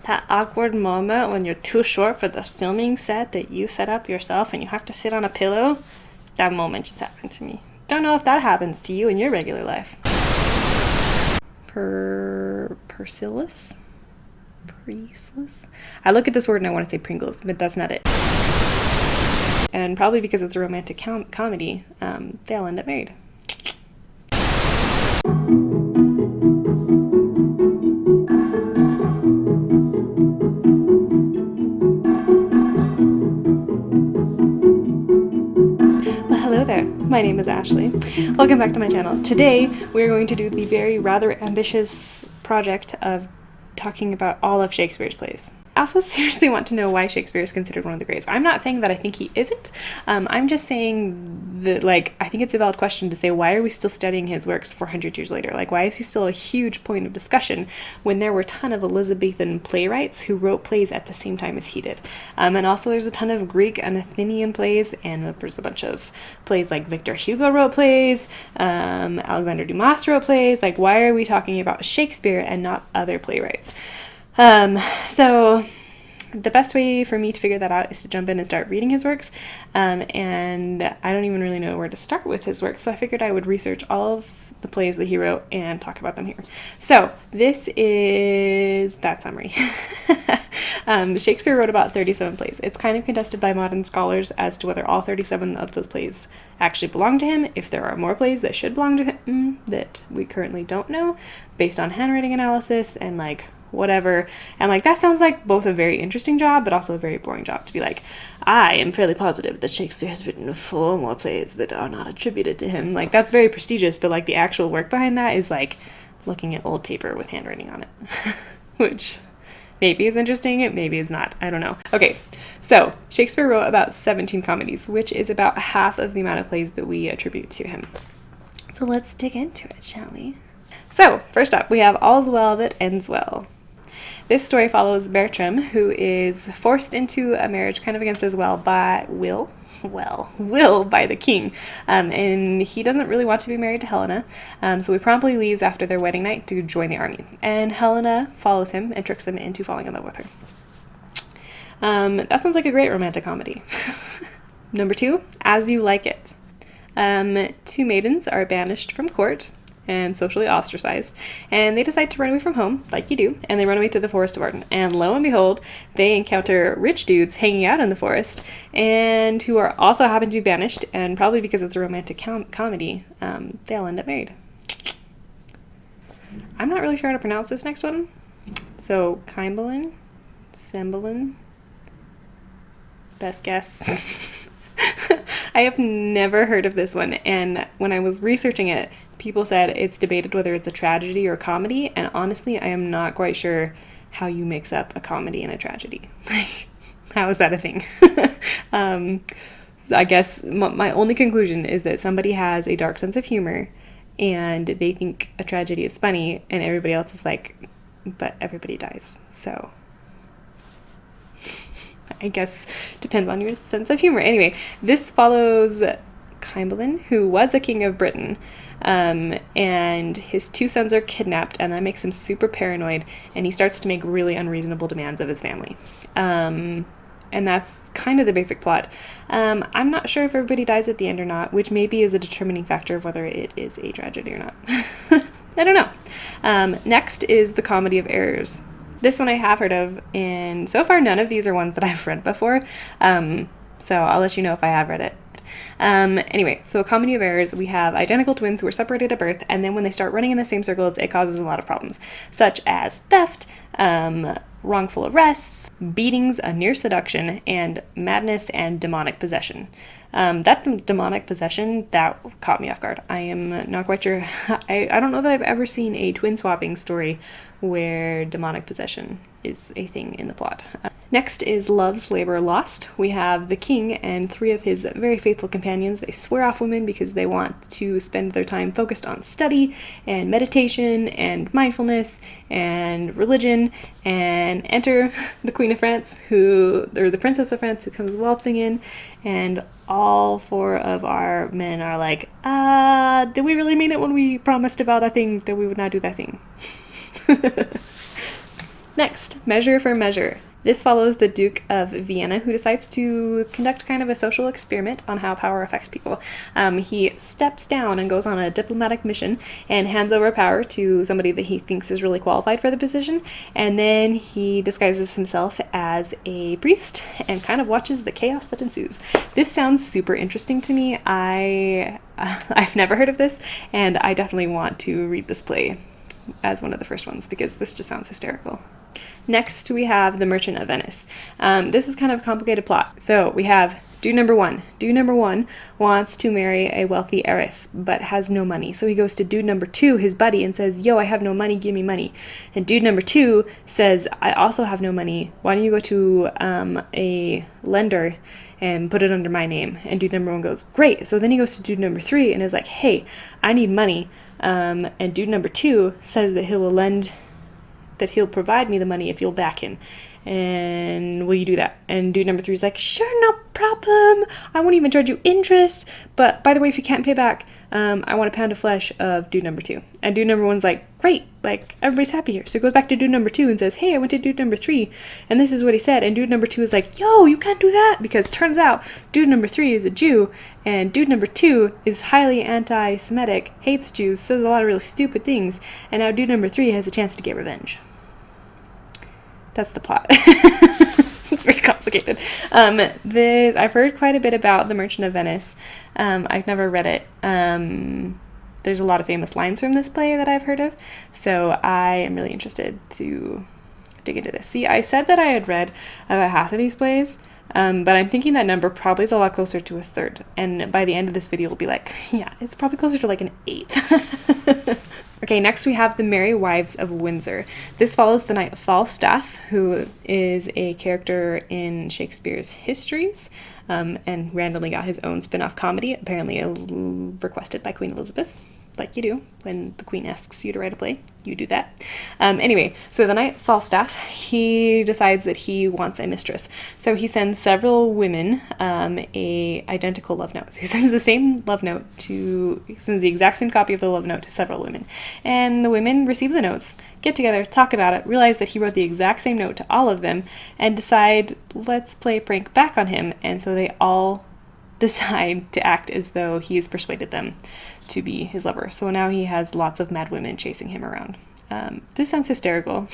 That awkward moment when you're too short for the filming set that you set up yourself and you have to sit on a pillow. That moment just happened to me. Don't know if that happens to you in your regular life. Persilis? Priestless? I look at this word and I want to say Pringles, but that's not it. And probably because it's a romantic comedy, they'll end up married. Hello there, my name is Ashley. Welcome back to my channel. Today we're going to do the very rather ambitious project of talking about all of Shakespeare's plays. I also seriously want to know why Shakespeare is considered one of the greats. I'm not saying that I think he isn't. I'm just saying that, I think it's a valid question to say, why are we still studying his works 400 years later? Why is he still a huge point of discussion when there were a ton of Elizabethan playwrights who wrote plays at the same time as he did? And also there's a ton of Greek and Athenian plays, and there's a bunch of plays like Victor Hugo wrote plays, Alexander Dumas wrote plays. Why are we talking about Shakespeare and not other playwrights? So the best way for me to figure that out is to jump in and start reading his works, and I don't even really know where to start with his works, so I figured I would research all of the plays that he wrote and talk about them here. So this is that summary. Shakespeare wrote about 37 plays. It's kind of contested by modern scholars as to whether all 37 of those plays actually belong to him, if there are more plays that should belong to him that we currently don't know, based on handwriting analysis and whatever. And that sounds like both a very interesting job, but also a very boring job to be I am fairly positive that Shakespeare has written 4 more plays that are not attributed to him. That's very prestigious, but the actual work behind that is looking at old paper with handwriting on it, which maybe is interesting, maybe is not, I don't know. Okay, so Shakespeare wrote about 17 comedies, which is about half of the amount of plays that we attribute to him. So let's dig into it, shall we? So first up, we have All's Well That Ends Well. This story follows Bertram, who is forced into a marriage kind of against his will by the king, and he doesn't really want to be married to Helena, so he promptly leaves after their wedding night to join the army, and Helena follows him and tricks him into falling in love with her. That sounds like a great romantic comedy. Number 2, As You Like It. 2 maidens are banished from court and socially ostracized, and they decide to run away from home, like you do, and they run away to the forest of Arden. And lo and behold, they encounter rich dudes hanging out in the forest, and who are also happen to be banished, and probably because it's a romantic comedy, they'll end up married. I'm not really sure how to pronounce this next one, so Cymbeline, best guess. I have never heard of this one, and when I was researching it, people said it's debated whether it's a tragedy or a comedy, and honestly, I am not quite sure how you mix up a comedy and a tragedy. How is that a thing? I guess my only conclusion is that somebody has a dark sense of humor, and they think a tragedy is funny, and everybody else is but everybody dies, so I guess depends on your sense of humor. Anyway, this follows Cymbeline, who was a king of Britain, and his 2 sons are kidnapped, and that makes him super paranoid, and he starts to make really unreasonable demands of his family. And that's kind of the basic plot. I'm not sure if everybody dies at the end or not, which maybe is a determining factor of whether it is a tragedy or not. I don't know. Next is the Comedy of Errors. This one I have heard of, and so far none of these are ones that I've read before, so I'll let you know if I have read it. Anyway, so a Comedy of Errors, we have identical twins who are separated at birth, and then when they start running in the same circles, it causes a lot of problems, such as theft, wrongful arrests, beatings, a near seduction, and madness and demonic possession. That demonic possession, that caught me off guard. I am not quite sure. I don't know that I've ever seen a twin swapping story where demonic possession is a thing in the plot. Next is Love's Labor Lost. We have the king and 3 of his very faithful companions. They swear off women because they want to spend their time focused on study and meditation and mindfulness and religion, and enter the Queen of France, or the Princess of France, who comes waltzing in, and all 4 of our men are did we really mean it when we promised about a thing that we would not do that thing? Next, Measure for Measure. This follows the Duke of Vienna, who decides to conduct kind of a social experiment on how power affects people. He steps down and goes on a diplomatic mission and hands over power to somebody that he thinks is really qualified for the position, and then he disguises himself as a priest and kind of watches the chaos that ensues. This sounds super interesting to me. I've never heard of this, and I definitely want to read this play as one of the first ones because this just sounds hysterical. Next, we have The Merchant of Venice. This is kind of a complicated plot. So we have dude number one. Dude number one wants to marry a wealthy heiress, but has no money. So he goes to dude number two, his buddy, and says, yo, I have no money, give me money. And dude number two says, I also have no money. Why don't you go to a lender and put it under my name? And dude number one goes, great. So then he goes to dude number three and is like, hey, I need money. And dude number two says that he'll provide me the money if you'll back him. And will you do that? And dude number three is like, sure, no problem. I won't even charge you interest. But by the way, if you can't pay back, I want a pound of flesh of dude number two. And dude number one's like, great, like everybody's happy here. So he goes back to dude number two and says, hey, I went to dude number three, and this is what he said. And dude number two is like, yo, you can't do that, because turns out dude number three is a Jew, and dude number two is highly anti-Semitic, hates Jews, says a lot of really stupid things, and now dude number three has a chance to get revenge. That's the plot. It's very complicated. I've heard quite a bit about The Merchant of Venice. I've never read it. There's a lot of famous lines from this play that I've heard of, so I am really interested to dig into this. See, I said that I had read about half of these plays, but I'm thinking that number probably is a lot closer to a third, and by the end of this video it'll be like, yeah, it's probably closer to like an eighth. Okay, next we have The Merry Wives of Windsor. This follows the Knight of Falstaff, who is a character in Shakespeare's histories, and randomly got his own spin-off comedy, apparently requested by Queen Elizabeth, like you do when the Queen asks you to write a play. You do that. Anyway, so the Knight of Falstaff, he decides that he wants a mistress. So he sends several women a identical love note. So he sends the same love note he sends the exact same copy of the love note to several women. And the women receive the notes, get together, talk about it, realize that he wrote the exact same note to all of them, and decide, let's play a prank back on him. And so they all decide to act as though he's persuaded them to be his lover. So now he has lots of mad women chasing him around. This sounds hysterical.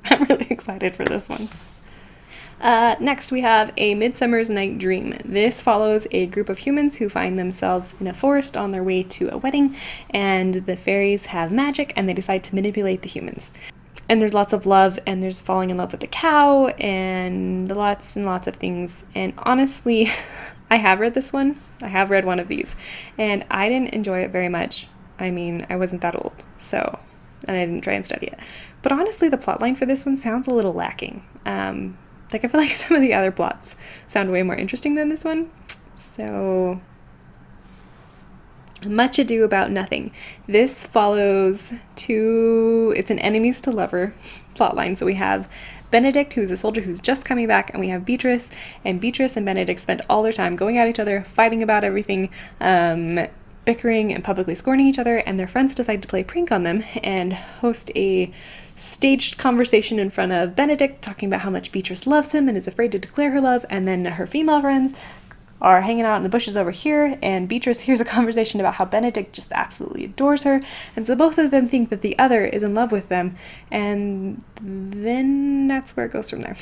I'm really excited for this one. Next, we have A Midsummer's Night Dream. This follows a group of humans who find themselves in a forest on their way to a wedding, and the fairies have magic, and they decide to manipulate the humans. And there's lots of love, and there's falling in love with the cow, and lots of things. And honestly, I have read this one. I have read one of these, and I didn't enjoy it very much. I mean, I wasn't that old, and I didn't try and study it. But honestly, the plotline for this one sounds a little lacking. I feel like some of the other plots sound way more interesting than this one. So, Much Ado About Nothing. This follows it's an enemies to lover plotline. So we have Benedict, who's a soldier who's just coming back, and we have Beatrice. And Beatrice and Benedict spend all their time going at each other, fighting about everything, bickering and publicly scorning each other, and their friends decide to play a prank on them and host a staged conversation in front of Benedict, talking about how much Beatrice loves him and is afraid to declare her love, and then her female friends are hanging out in the bushes over here, and Beatrice hears a conversation about how Benedict just absolutely adores her, and so both of them think that the other is in love with them, and then that's where it goes from there.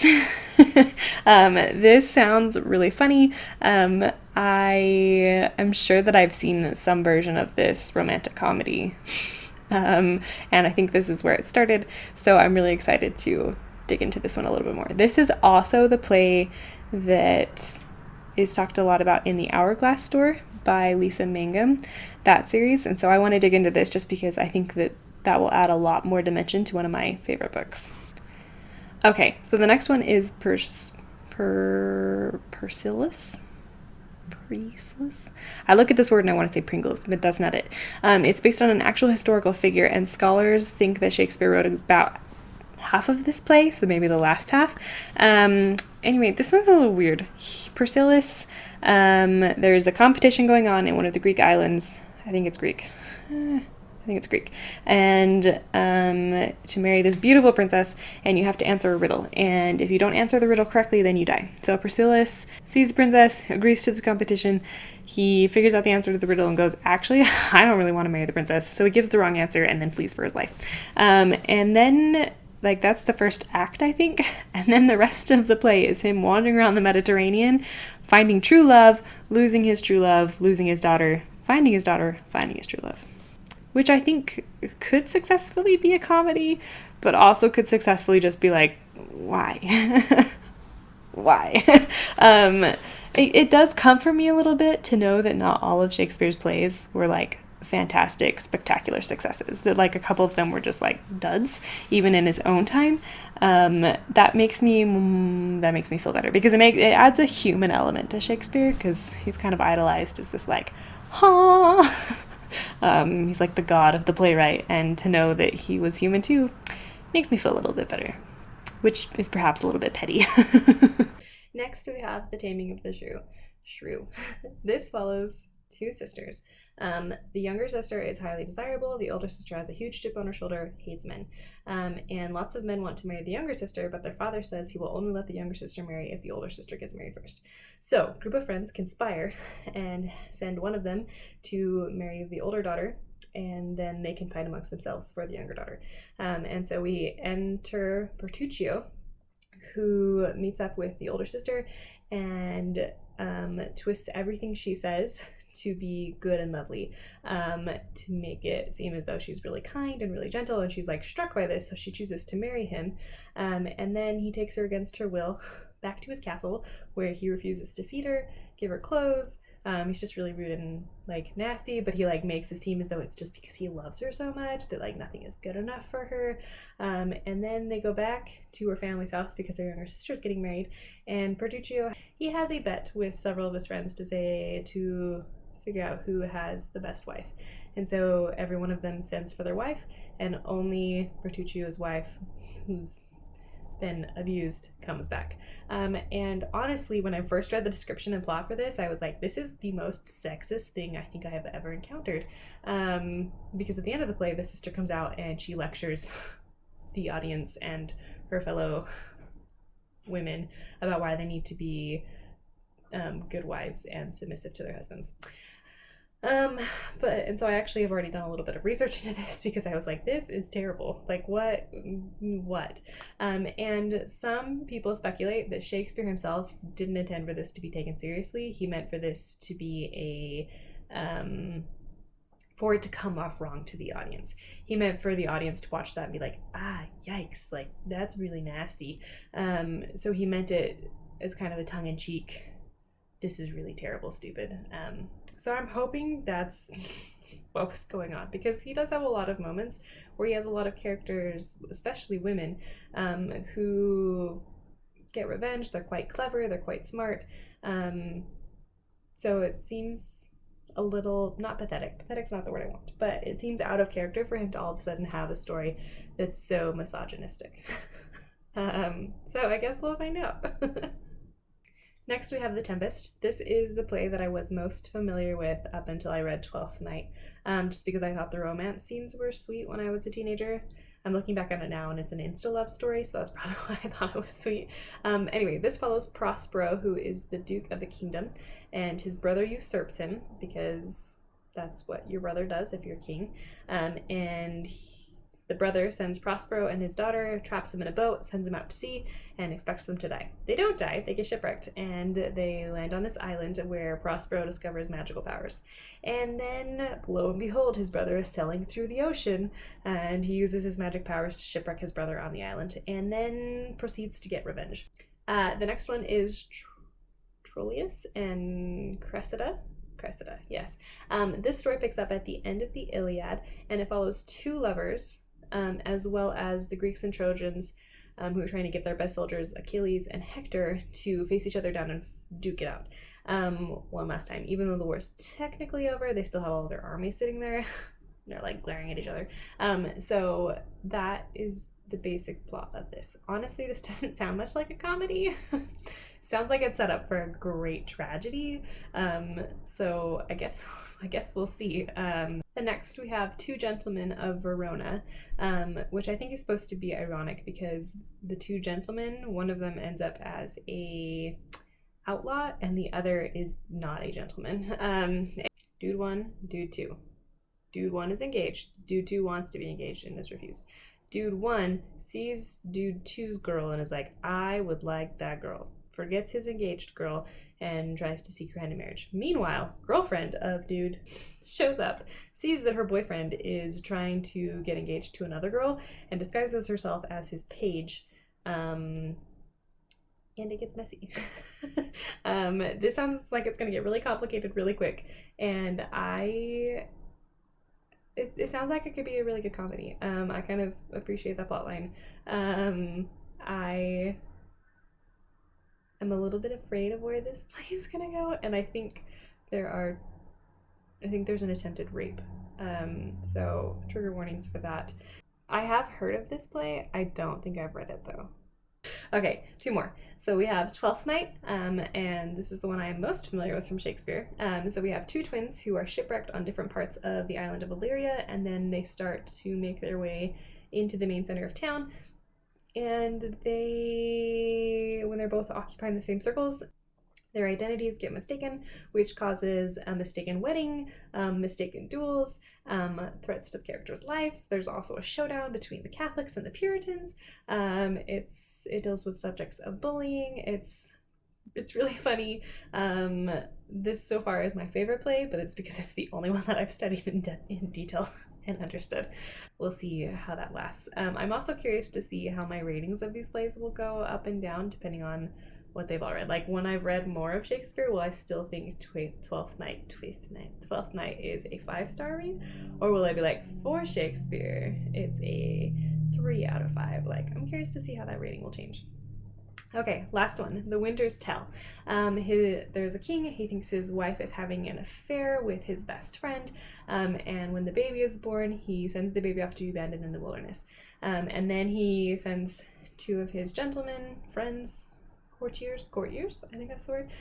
This sounds really funny. I am sure that I've seen some version of this romantic comedy, and I think this is where it started, so I'm really excited to dig into this one a little bit more. This is also the play that is talked a lot about in The Hourglass Store by Lisa Mangum, that series, and so I want to dig into this just because I think that will add a lot more dimension to one of my favorite books. Okay, so the next one is Persilis? I look at this word and I want to say Pringles, but that's not it. It's based on an actual historical figure, and scholars think that Shakespeare wrote about half of this play, so maybe the last half. Anyway, this one's a little weird. Persilis, there's a competition going on in one of the Greek islands. I think it's Greek. I think it's Greek, and to marry this beautiful princess, and you have to answer a riddle. And if you don't answer the riddle correctly, then you die. So Priscillus sees the princess, agrees to the competition. He figures out the answer to the riddle and goes, actually, I don't really want to marry the princess. So he gives the wrong answer and then flees for his life. And then, like, that's the first act, I think. And then the rest of the play is him wandering around the Mediterranean, finding true love, losing his true love, losing his daughter, finding his daughter, finding his true love. Which I think could successfully be a comedy, but also could successfully just be like, why? Why? It does comfort me a little bit to know that not all of Shakespeare's plays were like fantastic, spectacular successes. That like a couple of them were just like duds, even in his own time. That makes me feel better, because it adds a human element to Shakespeare, because he's kind of idolized as this like, he's like the god of the playwright, and to know that he was human too makes me feel a little bit better, which is perhaps a little bit petty. Next, we have The Taming of the Shrew. This follows two sisters. The younger sister is highly desirable. The older sister has a huge chip on her shoulder, hates men. And lots of men want to marry the younger sister, but their father says he will only let the younger sister marry if the older sister gets married first. So, a group of friends conspire and send one of them to marry the older daughter, and then they can fight amongst themselves for the younger daughter. And so we enter Bertuccio, who meets up with the older sister and twists everything she says to be good and lovely, to make it seem as though she's really kind and really gentle, and she's like struck by this, so she chooses to marry him. And then he takes her against her will back to his castle, where he refuses to feed her, give her clothes. He's just really rude and like nasty, but he like makes it seem as though it's just because he loves her so much that like nothing is good enough for her. And then they go back to her family's house because their younger sister's getting married, and Bertuccio, he has a bet with several of his friends to figure out who has the best wife. And so every one of them sends for their wife, and only Bertuccio's wife, who's been abused, comes back. And honestly, when I first read the description and plot for this, I was like, this is the most sexist thing I think I have ever encountered. Because at the end of the play, the sister comes out and she lectures the audience and her fellow women about why they need to be good wives and submissive to their husbands. And so I actually have already done a little bit of research into this, because I was like, this is terrible. Like, what? And some people speculate that Shakespeare himself didn't intend for this to be taken seriously. He meant for this to be for it to come off wrong to the audience. He meant for the audience to watch that and be like, yikes, like, that's really nasty. So he meant it as kind of a tongue-in-cheek, this is really terrible, stupid. So I'm hoping that's what was going on, because he does have a lot of moments where he has a lot of characters, especially women, who get revenge. They're quite clever, they're quite smart. So it seems a little, not pathetic. Pathetic's not the word I want, but it seems out of character for him to all of a sudden have a story that's so misogynistic. So I guess we'll find out. Next, we have The Tempest. This is the play that I was most familiar with up until I read Twelfth Night, just because I thought the romance scenes were sweet when I was a teenager. I'm looking back on it now, and it's an insta-love story, so that's probably why I thought it was sweet. Anyway, this follows Prospero, who is the Duke of a kingdom, and his brother usurps him, because that's what your brother does if you're king. The brother sends Prospero and his daughter, traps them in a boat, sends them out to sea, and expects them to die. They don't die, they get shipwrecked, and they land on this island where Prospero discovers magical powers. And then, lo and behold, his brother is sailing through the ocean, and he uses his magic powers to shipwreck his brother on the island, and then proceeds to get revenge. The next one is Troilus and Cressida, yes. This story picks up at the end of the Iliad, and it follows two lovers, as well as the Greeks and Trojans, who are trying to get their best soldiers, Achilles and Hector, to face each other down and duke it out. One last time. Even though the war's technically over, they still have all of their armies sitting there. They're like glaring at each other. So that is the basic plot of this. Honestly, this doesn't sound much like a comedy. sounds like it's set up for a great tragedy. So I guess we'll see. And next we have Two Gentlemen of Verona, which I think is supposed to be ironic because the two gentlemen, one of them ends up as a outlaw and the other is not a gentleman. Dude 1, Dude 2. Dude 1 is engaged. Dude 2 wants to be engaged and is refused. Dude 1 sees Dude 2's girl and is like, I would like that girl. Forgets his engaged girl and tries to seek her hand in marriage. Meanwhile, girlfriend of Dude shows up, sees that her boyfriend is trying to get engaged to another girl, and disguises herself as his page. And it gets messy. This sounds like it's going to get really complicated really quick, and it sounds like it could be a really good comedy. I kind of appreciate that plotline. I am a little bit afraid of where this play is gonna go, and I think there's an attempted rape. So trigger warnings for that. I have heard of this play. I don't think I've read it though. Okay, 2 more. So we have Twelfth Night, and this is the one I am most familiar with from Shakespeare. So we have 2 twins who are shipwrecked on different parts of the island of Illyria, and then they start to make their way into the main center of town. And when they're both occupying the same circles, their identities get mistaken, which causes a mistaken wedding, mistaken duels, threats to the characters' lives. There's also a showdown between the Catholics and the Puritans. It deals with subjects of bullying. It's really funny. This so far is my favorite play, but it's because it's the only one that I've studied in detail and understood. We'll see how that lasts. I'm also curious to see how my ratings of these plays will go up and down depending on what they've all read. Like when I've read more of Shakespeare, will I still think Twelfth Night is a 5-star read? Or will I be like, for Shakespeare, it's a 3 out of 5? Like, I'm curious to see how that rating will change. Okay, last one, The Winter's Tale. There's a king, he thinks his wife is having an affair with his best friend, and when the baby is born, he sends the baby off to be abandoned in the wilderness. And then he sends 2 of his gentlemen, friends, courtiers, I think that's the word,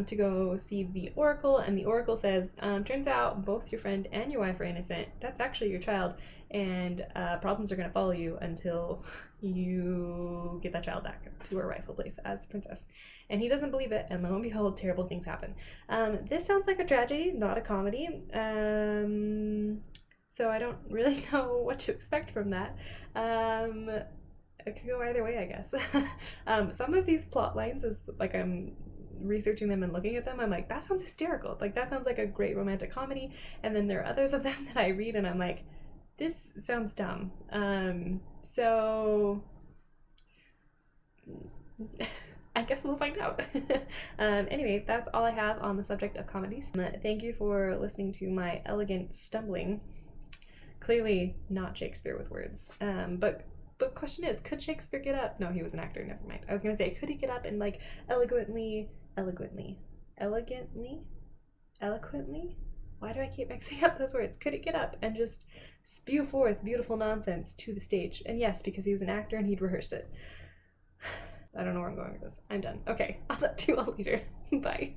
to go see the oracle, and the oracle says, turns out both your friend and your wife are innocent. That's actually your child, and problems are going to follow you until you get that child back to her rightful place as the princess. And he doesn't believe it, and lo and behold, terrible things happen. This sounds like a tragedy, not a comedy. So I don't really know what to expect from that. It could go either way, I guess. Some of these plot lines, is like I'm researching them and looking at them, I'm like, that sounds hysterical. Like that sounds like a great romantic comedy. And then there are others of them that I read and I'm like, this sounds dumb. So I guess we'll find out. Anyway, that's all I have on the subject of comedies. Thank you for listening to my elegant stumbling. Clearly not Shakespeare with words. But question is, could Shakespeare get up? No, he was an actor, never mind. I was going to say, could he get up and like eloquently? Why do I keep mixing up those words? Could he get up and just spew forth beautiful nonsense to the stage? And yes, because he was an actor and he'd rehearsed it. I don't know where I'm going with this. I'm done. Okay, I'll talk to you all later. Bye.